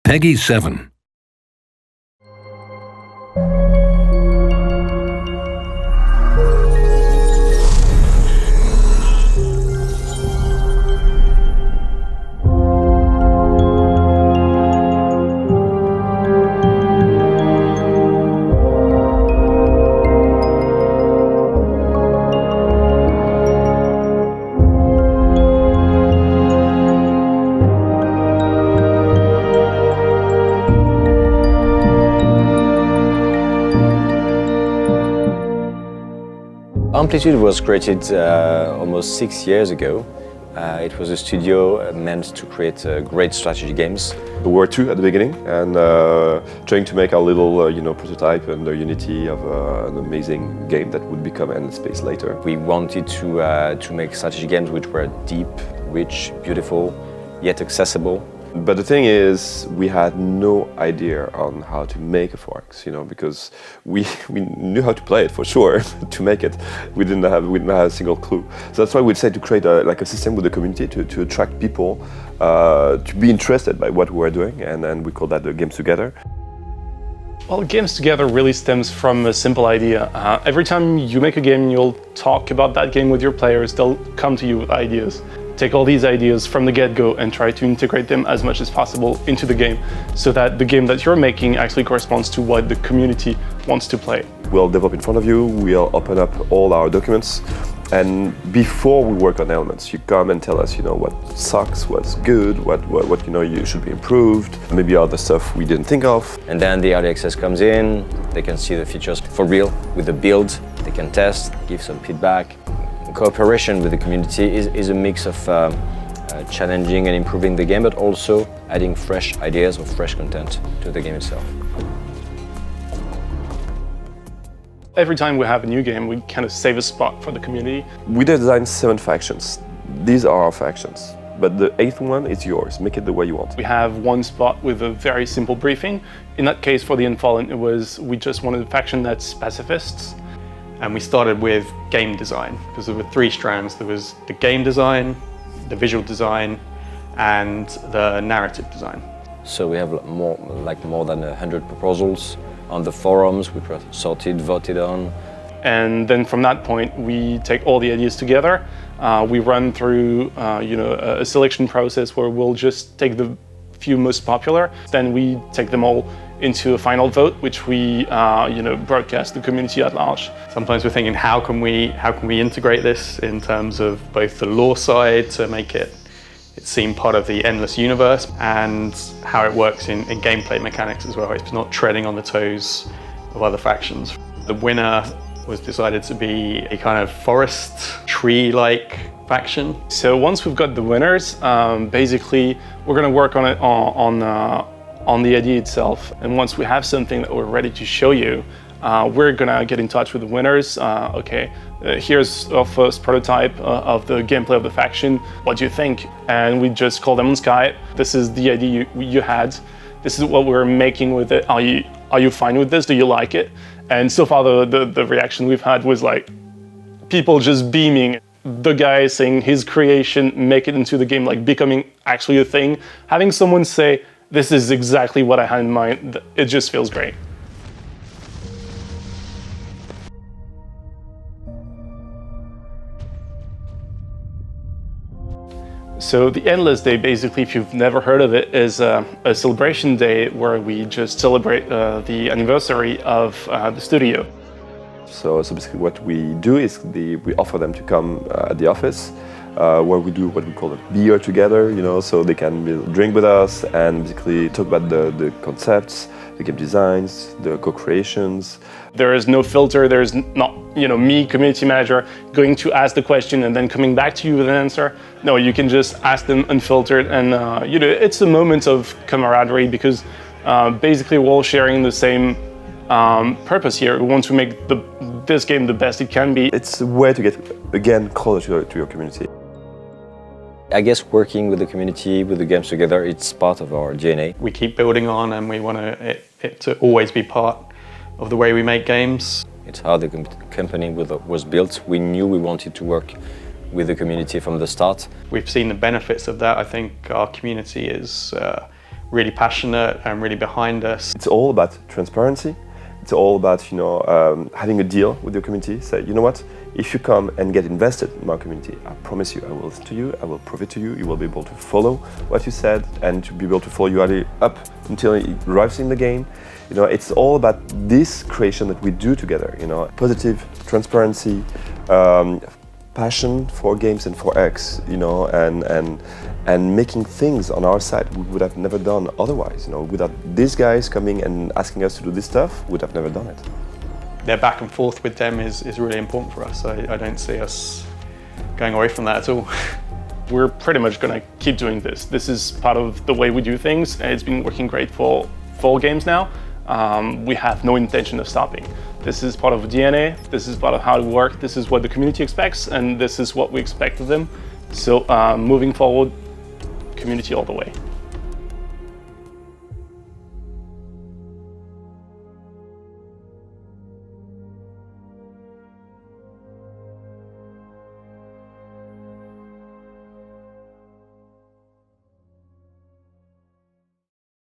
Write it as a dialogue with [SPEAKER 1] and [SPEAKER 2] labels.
[SPEAKER 1] PEGI 7.
[SPEAKER 2] Amplitude was created almost 6 years ago. It was a studio meant to create great strategy games.
[SPEAKER 3] We were two at the beginning and trying to make our little prototype under Unity of an amazing game that would become Endless Space later.
[SPEAKER 2] We wanted to make strategy games which were deep, rich, beautiful, yet accessible.
[SPEAKER 3] But the thing is, we had no idea on how to make a 4X, because we knew how to play it for sure. To make it, we didn't have a single clue. So that's why we decided to create a system with the community to attract people to be interested by what we were doing, and then we call that the Games Together.
[SPEAKER 4] Well, Games Together really stems from a simple idea. Every time you make a game, you'll talk about that game with your players. They'll come to you with ideas. Take all these ideas from the get-go and try to integrate them as much as possible into the game so that the game that you're making actually corresponds to what the community wants to play.
[SPEAKER 3] We'll develop in front of you, we'll open up all our documents, and before we work on elements, you come and tell us, what sucks, what's good, what you should be improved, maybe other stuff we didn't think of.
[SPEAKER 2] And then the early access comes in, they can see the features for real with the build, they can test, give some feedback. Cooperation with the community is a mix of challenging and improving the game, but also adding fresh ideas or fresh content to the game itself.
[SPEAKER 4] Every time we have a new game, we kind of save a spot for the community.
[SPEAKER 3] We designed 7 factions. These are our factions, but the 8th one is yours. Make it the way you want.
[SPEAKER 4] We have one spot with a very simple briefing. In that case, for the Unfallen, we just wanted a faction that's pacifists.
[SPEAKER 5] And we started with game design, because there were 3 strands. There was the game design, the visual design, and the narrative design.
[SPEAKER 2] So we have more than 100 proposals on the forums, which were sorted, voted on.
[SPEAKER 4] And then from that point, we take all the ideas together. We run through a selection process where we'll just take the few most popular. Then we take them all into a final vote, which we broadcast the community at large.
[SPEAKER 5] Sometimes we're thinking, how can we integrate this in terms of both the lore side to make it seem part of the Endless universe, and how it works in gameplay mechanics as well. It's not treading on the toes of other factions. The winner was decided to be a kind of forest tree-like faction.
[SPEAKER 4] So once we've got the winners, basically we're going to work on it on the idea itself. And once we have something that we're ready to show you, we're gonna get in touch with the winners. Here's our first prototype of the gameplay of the faction. What do you think? And we just call them on Skype. This is the idea you had. This is what we're making with it. Are you fine with this? Do you like it? And so far the reaction we've had was like people just beaming. The guy saying his creation, make it into the game, like becoming actually a thing. Having someone say, this is exactly what I had in mind, it just feels great. So the Endless Day, basically, if you've never heard of it, is a celebration day where we just celebrate the anniversary of the studio.
[SPEAKER 3] So basically what we do is we offer them to come at the office, where we do what we call a beer together, so they can drink with us and basically talk about the concepts, the game designs, the co-creations.
[SPEAKER 4] There is no filter. There's not, me, community manager, going to ask the question and then coming back to you with an answer. No, you can just ask them unfiltered, and it's a moment of camaraderie because basically we're all sharing the same purpose here. We want to make this game the best it can be.
[SPEAKER 3] It's a way to get, again, closer to your community.
[SPEAKER 2] I guess working with the community, with the Games Together, it's part of our DNA.
[SPEAKER 5] We keep building on, and we want it to always be part of the way we make games.
[SPEAKER 2] It's how the company was built. We knew we wanted to work with the community from the start.
[SPEAKER 5] We've seen the benefits of that. I think our community is really passionate and really behind us.
[SPEAKER 3] It's all about transparency. It's all about having a deal with your community. Say, you know what? If you come and get invested in my community, I promise you, I will listen to you. I will prove it to you. You will be able to follow what you said and to be able to follow you up until it arrives in the game. It's all about this creation that we do together. Positive transparency, passion for games and for X. And making things on our side we would have never done otherwise. Without these guys coming and asking us to do this stuff, we would have never done it.
[SPEAKER 5] Their back and forth with them is really important for us. I don't see us going away from that at all.
[SPEAKER 4] We're pretty much going to keep doing this. This is part of the way we do things, and it's been working great for 4 games now. We have no intention of stopping. This is part of DNA, this is part of how we work, this is what the community expects, and this is what we expect of them. So moving forward, community all the way.